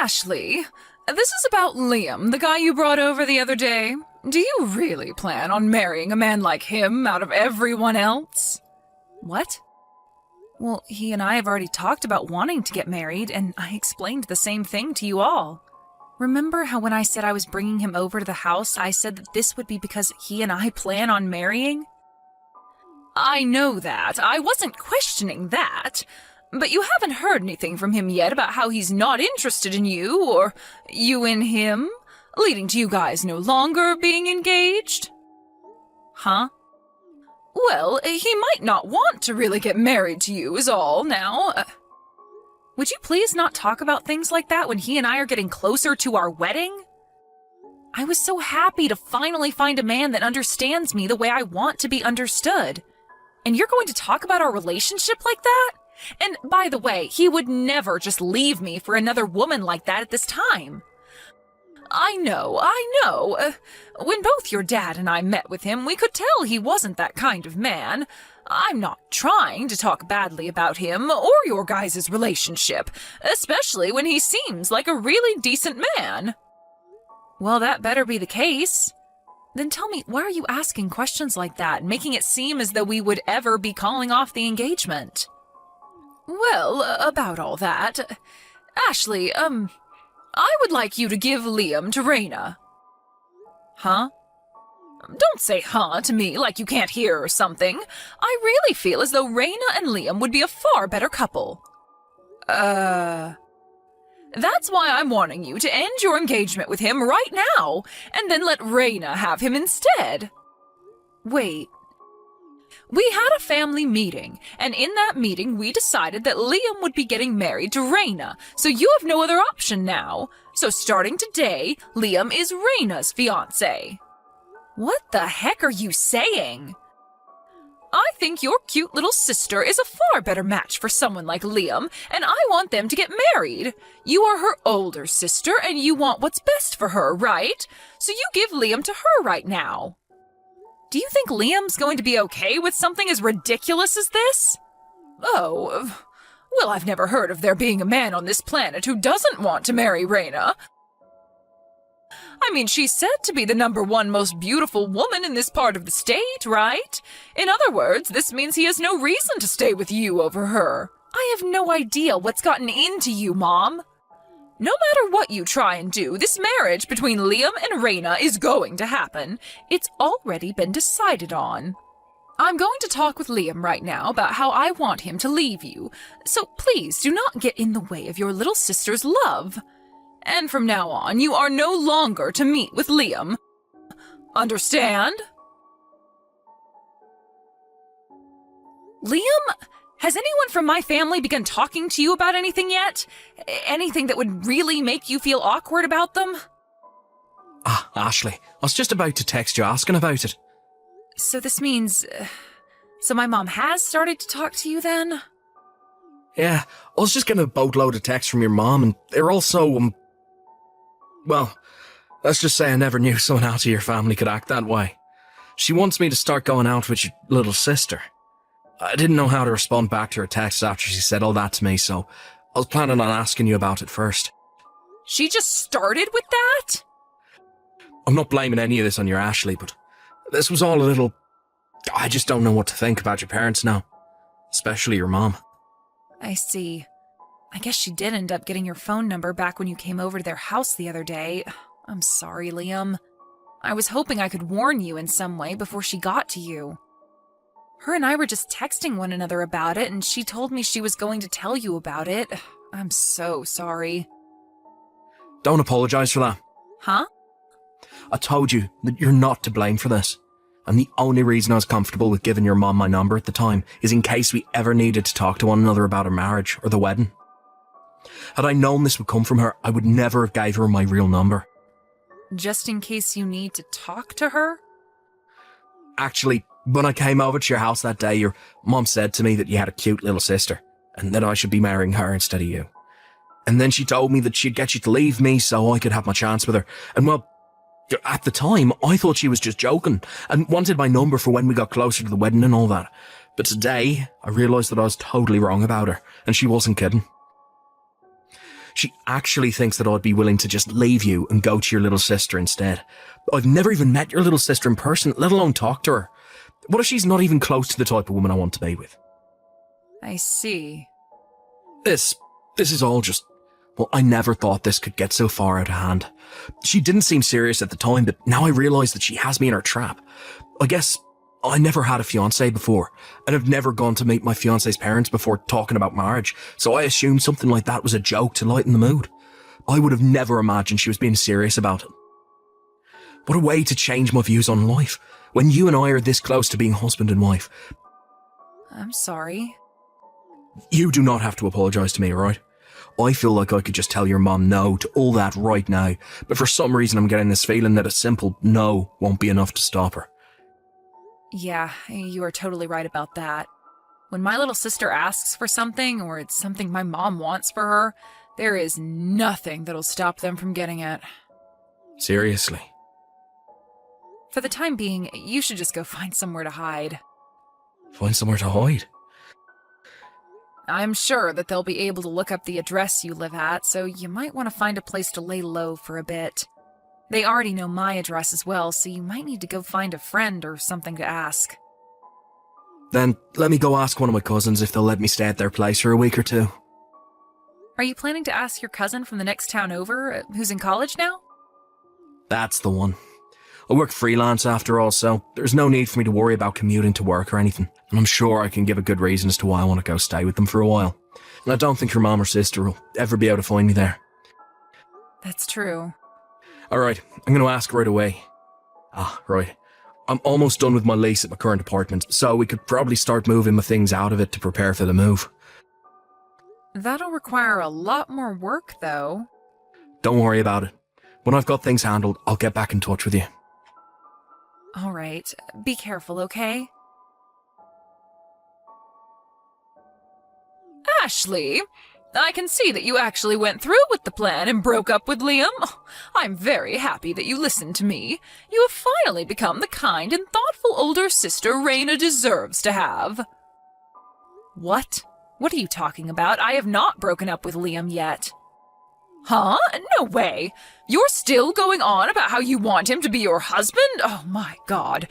Ashley, this is about Liam, the guy you brought over the other day. Do you really plan on marrying a man like him out of everyone else? What? Well, he and I have already talked about wanting to get married, and I explained the same thing to you all. Remember how when I said I was bringing him over to the house, I said that this would be because he and I plan on marrying? I know that. I wasn't questioning that. But you haven't heard anything from him yet about how he's not interested in you, or you in him, leading to you guys no longer being engaged? Huh? Well, he might not want to really get married to you is all now. Would you please not talk about things like that when he and I are getting closer to our wedding? I was so happy to finally find a man that understands me the way I want to be understood. And you're going to talk about our relationship like that? And by the way, he would never just leave me for another woman like that at this time. I know. When both your dad and I met with him, we could tell he wasn't that kind of man. I'm not trying to talk badly about him or your guys' relationship, especially when he seems like a really decent man. Well, that better be the case. Then tell me, why are you asking questions like that, making it seem as though we would ever be calling off the engagement? Well, about all that, Ashley, I would like you to give Liam to Raina. Huh? Don't say huh to me like you can't hear or something. I really feel as though Raina and Liam would be a far better couple. That's why I'm wanting you to end your engagement with him right now, and then let Raina have him instead. Wait. We had a family meeting, and in that meeting we decided that Liam would be getting married to Raina, so you have no other option now. So starting today, Liam is Raina's fiancé. What the heck are you saying? I think your cute little sister is a far better match for someone like Liam, and I want them to get married. You are her older sister, and you want what's best for her, right? So you give Liam to her right now. Do you think Liam's going to be okay with something as ridiculous as this? Oh, well, I've never heard of there being a man on this planet who doesn't want to marry Raina. I mean, she's said to be the #1 most beautiful woman in this part of the state, right? In other words, this means he has no reason to stay with you over her. I have no idea what's gotten into you, Mom. No matter what you try and do, this marriage between Liam and Raina is going to happen. It's already been decided on. I'm going to talk with Liam right now about how I want him to leave you, so please do not get in the way of your little sister's love. And from now on, you are no longer to meet with Liam. Understand? Liam, has anyone from my family begun talking to you about anything yet? Anything that would really make you feel awkward about them? Ashley, I was just about to text you asking about it. So this means... so my mom has started to talk to you then? Yeah, I was just getting a boatload of texts from your mom, and they're all so, well, let's just say I never knew someone out of your family could act that way. She wants me to start going out with your little sister. I didn't know how to respond back to her texts after she said all that to me, so I was planning on asking you about it first. She just started with that? I'm not blaming any of this on your Ashley, but this was all a little... I just don't know what to think about your parents now. Especially your mom. I see. I guess she did end up getting your phone number back when you came over to their house the other day. I'm sorry, Liam. I was hoping I could warn you in some way before she got to you. Her and I were just texting one another about it, and she told me she was going to tell you about it. I'm so sorry. Don't apologize for that. Huh? I told you that you're not to blame for this. And the only reason I was comfortable with giving your mom my number at the time is in case we ever needed to talk to one another about our marriage or the wedding. Had I known this would come from her, I would never have gave her my real number. Just in case you need to talk to her? Actually, when I came over to your house that day, your mom said to me that you had a cute little sister, and that I should be marrying her instead of you. And then she told me that she'd get you to leave me so I could have my chance with her. And well, at the time, I thought she was just joking, and wanted my number for when we got closer to the wedding and all that. But today, I realised that I was totally wrong about her, and she wasn't kidding. She actually thinks that I'd be willing to just leave you and go to your little sister instead. I've never even met your little sister in person, let alone talk to her. What if she's not even close to the type of woman I want to be with? I see. This is all just... Well, I never thought this could get so far out of hand. She didn't seem serious at the time, but now I realise that she has me in her trap. I guess I never had a fiancé before, and I've never gone to meet my fiancé's parents before talking about marriage, so I assumed something like that was a joke to lighten the mood. I would have never imagined she was being serious about it. What a way to change my views on life, when you and I are this close to being husband and wife. I'm sorry. You do not have to apologise to me, alright? I feel like I could just tell your mom no to all that right now, but for some reason I'm getting this feeling that a simple no won't be enough to stop her. Yeah, you are totally right about that. When my little sister asks for something, or it's something my mom wants for her, there is nothing that'll stop them from getting it. Seriously? For the time being, you should just go find somewhere to hide. Find somewhere to hide? I'm sure that they'll be able to look up the address you live at, so you might want to find a place to lay low for a bit. They already know my address as well, so you might need to go find a friend or something to ask. Then let me go ask one of my cousins if they'll let me stay at their place for a week or two. Are you planning to ask your cousin from the next town over, who's in college now? That's the one. I work freelance after all, so there's no need for me to worry about commuting to work or anything. And I'm sure I can give a good reason as to why I want to go stay with them for a while. And I don't think your mom or sister will ever be able to find me there. That's true. Alright, I'm going to ask right away. Right. I'm almost done with my lease at my current apartment, so we could probably start moving my things out of it to prepare for the move. That'll require a lot more work, though. Don't worry about it. When I've got things handled, I'll get back in touch with you. Alright, be careful, okay? Ashley, I can see that you actually went through with the plan and broke up with Liam. I'm very happy that you listened to me. You have finally become the kind and thoughtful older sister Raina deserves to have. What? What are you talking about? I have not broken up with Liam yet. Huh? No way. You're still going on about how you want him to be your husband? Oh my God.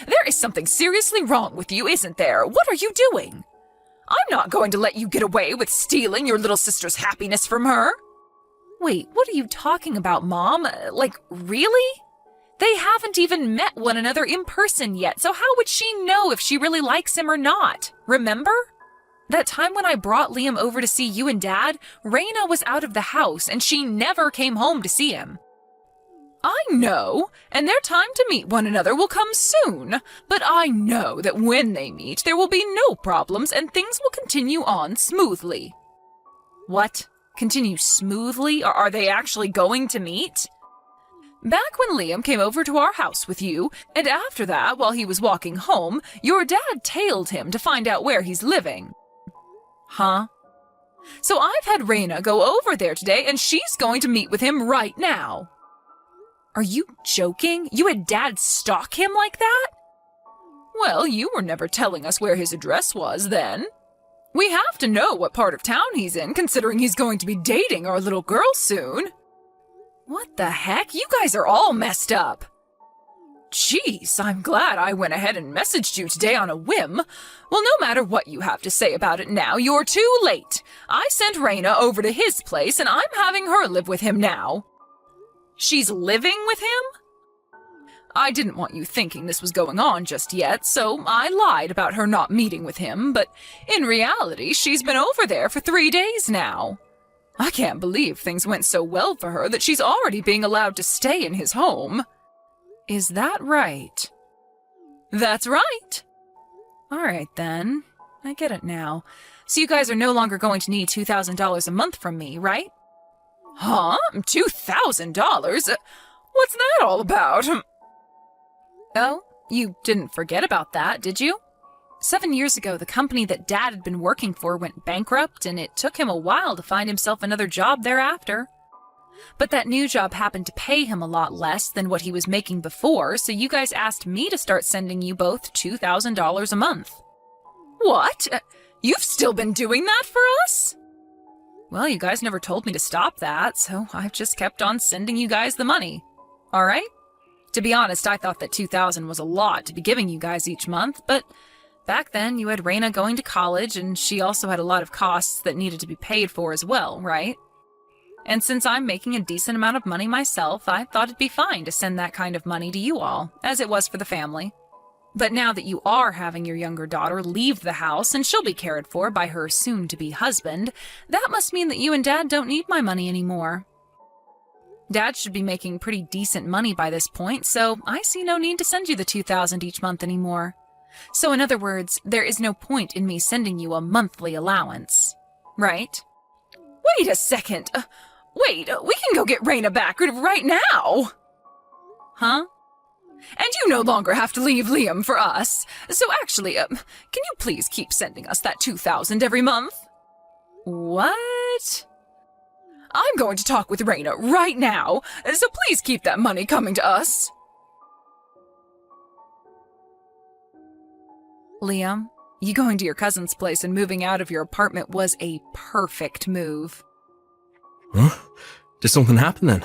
There is something seriously wrong with you, isn't there? What are you doing? I'm not going to let you get away with stealing your little sister's happiness from her. Wait, what are you talking about, Mom? Like, really? They haven't even met one another in person yet, so how would she know if she really likes him or not? Remember? That time when I brought Liam over to see you and Dad, Raina was out of the house and she never came home to see him. I know, and their time to meet one another will come soon, but I know that when they meet, there will be no problems and things will continue on smoothly. What? Continue smoothly? Or are they actually going to meet? Back when Liam came over to our house with you, and after that, while he was walking home, your dad tailed him to find out where he's living. Huh? So I've had Raina go over there today, and she's going to meet with him right now. Are you joking? You had Dad stalk him like that? Well, you were never telling us where his address was then. We have to know what part of town he's in, considering he's going to be dating our little girl soon. What the heck? You guys are all messed up. Jeez, I'm glad I went ahead and messaged you today on a whim. Well, no matter what you have to say about it now, you're too late. I sent Raina over to his place, and I'm having her live with him now. She's living with him? I didn't want you thinking this was going on just yet, so I lied about her not meeting with him, but in reality, she's been over there for 3 days now. I can't believe things went so well for her that she's already being allowed to stay in his home. Is that right? That's right. All right, then. I get it now. So you guys are no longer going to need $2,000 a month from me, right? Huh? $2,000? What's that all about? Oh, you didn't forget about that, did you? 7 years ago, the company that Dad had been working for went bankrupt, and it took him a while to find himself another job thereafter. But that new job happened to pay him a lot less than what he was making before, so you guys asked me to start sending you both $2,000 a month. What? You've still been doing that for us? Well, you guys never told me to stop that, so I've just kept on sending you guys the money. All right? To be honest, I thought that $2,000 was a lot to be giving you guys each month, but back then you had Raina going to college, and she also had a lot of costs that needed to be paid for as well, right? And since I'm making a decent amount of money myself, I thought it'd be fine to send that kind of money to you all, as it was for the family. But now that you are having your younger daughter leave the house and she'll be cared for by her soon-to-be husband, that must mean that you and Dad don't need my money anymore. Dad should be making pretty decent money by this point, so I see no need to send you the $2,000 each month anymore. So in other words, there is no point in me sending you a monthly allowance. Right? Wait a second. We can go get Raina back right now. Huh? And you no longer have to leave Liam for us. So actually, can you please keep sending us that $2,000 every month? What? I'm going to talk with Raina right now, so please keep that money coming to us. Liam, you going to your cousin's place and moving out of your apartment was a perfect move. Huh? Did something happen then?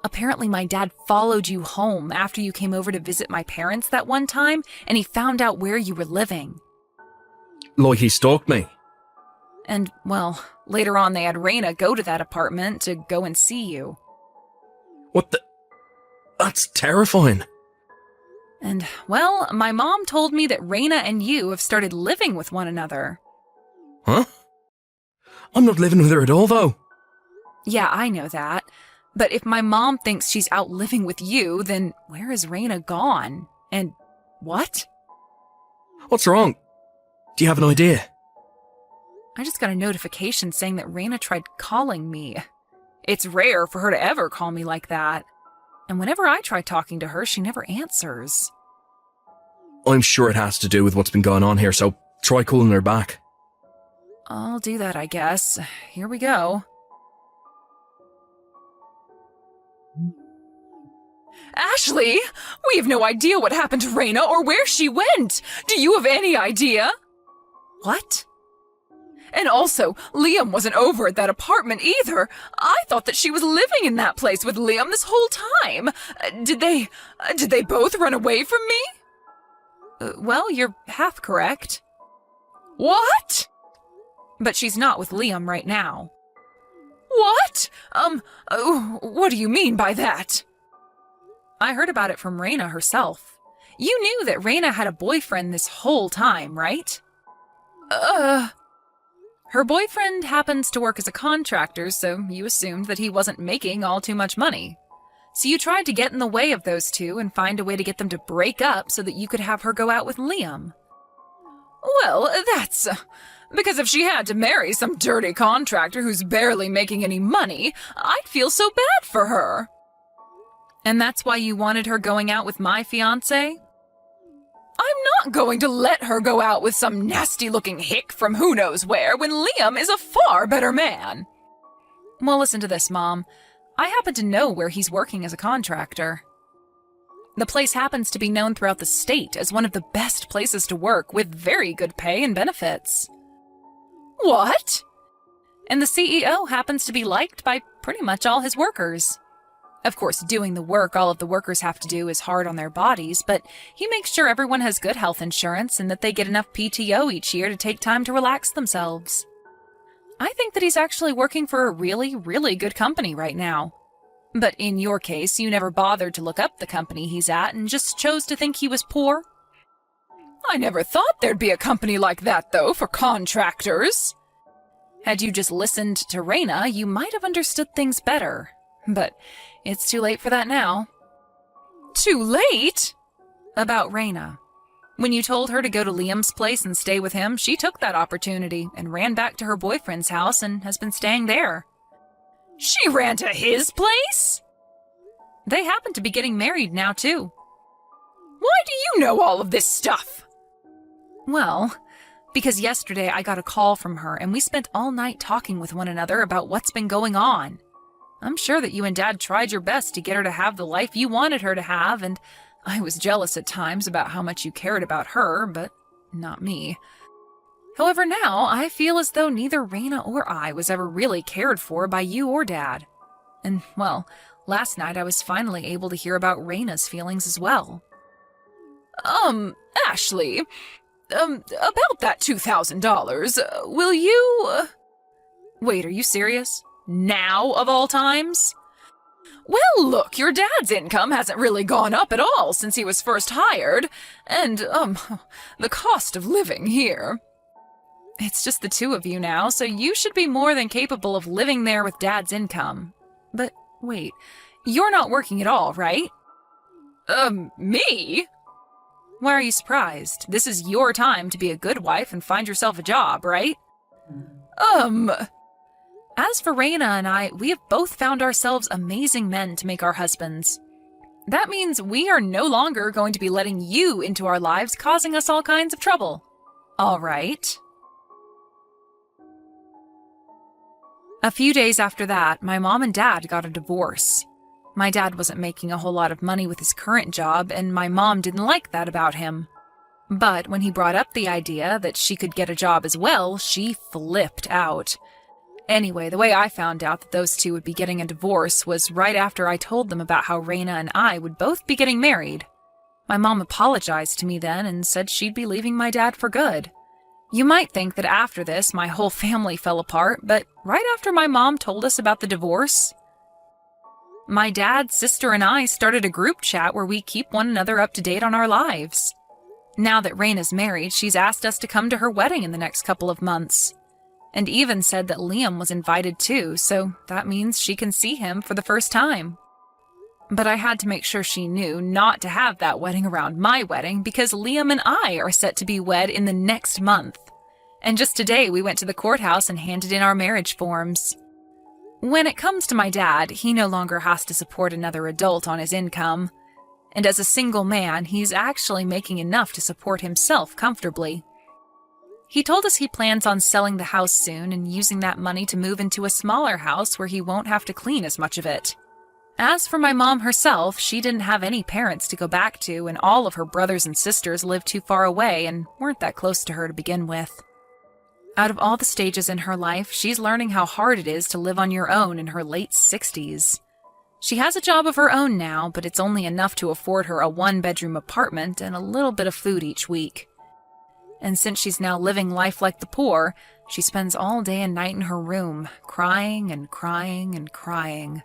Apparently my dad followed you home after you came over to visit my parents that one time, and he found out where you were living. Like he stalked me? And, well, later on they had Raina go to that apartment to go and see you. What the... That's terrifying. And, well, my mom told me that Raina and you have started living with one another. Huh? I'm not living with her at all, though. Yeah, I know that. But if my mom thinks she's out living with you, then where is Raina gone? And what? What's wrong? Do you have an idea? I just got a notification saying that Raina tried calling me. It's rare for her to ever call me like that. And whenever I try talking to her, she never answers. I'm sure it has to do with what's been going on here, so try calling her back. I'll do that, I guess. Here we go. Ashley, we have no idea what happened to Raina or where she went. Do you have any idea? What? And also, Liam wasn't over at that apartment either. I thought that she was living in that place with Liam this whole time. Did they both run away from me? Well, you're half correct. What? But she's not with Liam right now. What? What do you mean by that? I heard about it from Raina herself. You knew that Raina had a boyfriend this whole time, right? Her boyfriend happens to work as a contractor, so you assumed that he wasn't making all too much money. So you tried to get in the way of those two and find a way to get them to break up so that you could have her go out with Liam. Well, that's... because if she had to marry some dirty contractor who's barely making any money, I'd feel so bad for her. And that's why you wanted her going out with my fiancé? I'm not going to let her go out with some nasty-looking hick from who knows where when Liam is a far better man. Well, listen to this, Mom. I happen to know where he's working as a contractor. The place happens to be known throughout the state as one of the best places to work with very good pay and benefits. What? And the CEO happens to be liked by pretty much all his workers. Of course, doing the work all of the workers have to do is hard on their bodies, but he makes sure everyone has good health insurance and that they get enough PTO each year to take time to relax themselves. I think that he's actually working for a really, really good company right now. But in your case, you never bothered to look up the company he's at and just chose to think he was poor. I never thought there'd be a company like that, though, for contractors. Had you just listened to Raina, you might have understood things better. But it's too late for that now. Too late? About Raina. When you told her to go to Liam's place and stay with him, she took that opportunity and ran back to her boyfriend's house and has been staying there. She ran to his place? They happen to be getting married now, too. Why do you know all of this stuff? Well, because yesterday I got a call from her and we spent all night talking with one another about what's been going on. I'm sure that you and Dad tried your best to get her to have the life you wanted her to have, and I was jealous at times about how much you cared about her, but not me. However, now I feel as though neither Raina or I was ever really cared for by you or Dad. And, well, last night I was finally able to hear about Raina's feelings as well. Ashley, about that $2,000, will you... Wait, are you serious? Now, of all times? Well, look, your dad's income hasn't really gone up at all since he was first hired, and, the cost of living here. It's just the two of you now, so you should be more than capable of living there with Dad's income. But, wait, you're not working at all, right? Me? Why are you surprised? This is your time to be a good wife and find yourself a job, right? As for Raina and I, we have both found ourselves amazing men to make our husbands. That means we are no longer going to be letting you into our lives, causing us all kinds of trouble. All right? A few days after that, my mom and dad got a divorce. My dad wasn't making a whole lot of money with his current job, and my mom didn't like that about him. But when he brought up the idea that she could get a job as well, she flipped out. Anyway, the way I found out that those two would be getting a divorce was right after I told them about how Raina and I would both be getting married. My mom apologized to me then and said she'd be leaving my dad for good. You might think that after this, my whole family fell apart, but right after my mom told us about the divorce, my dad, sister, and I started a group chat where we keep one another up to date on our lives. Now that Raina's married, she's asked us to come to her wedding in the next couple of months. And even said that Liam was invited too, so that means she can see him for the first time. But I had to make sure she knew not to have that wedding around my wedding because Liam and I are set to be wed in the next month. And just today we went to the courthouse and handed in our marriage forms. When it comes to my dad, he no longer has to support another adult on his income. And as a single man, he's actually making enough to support himself comfortably. He told us he plans on selling the house soon and using that money to move into a smaller house where he won't have to clean as much of it. As for my mom herself, she didn't have any parents to go back to, and all of her brothers and sisters lived too far away and weren't that close to her to begin with. Out of all the stages in her life, she's learning how hard it is to live on your own in her late 60s. She has a job of her own now, but it's only enough to afford her a one-bedroom apartment and a little bit of food each week. And since she's now living life like the poor, she spends all day and night in her room, crying and crying and crying.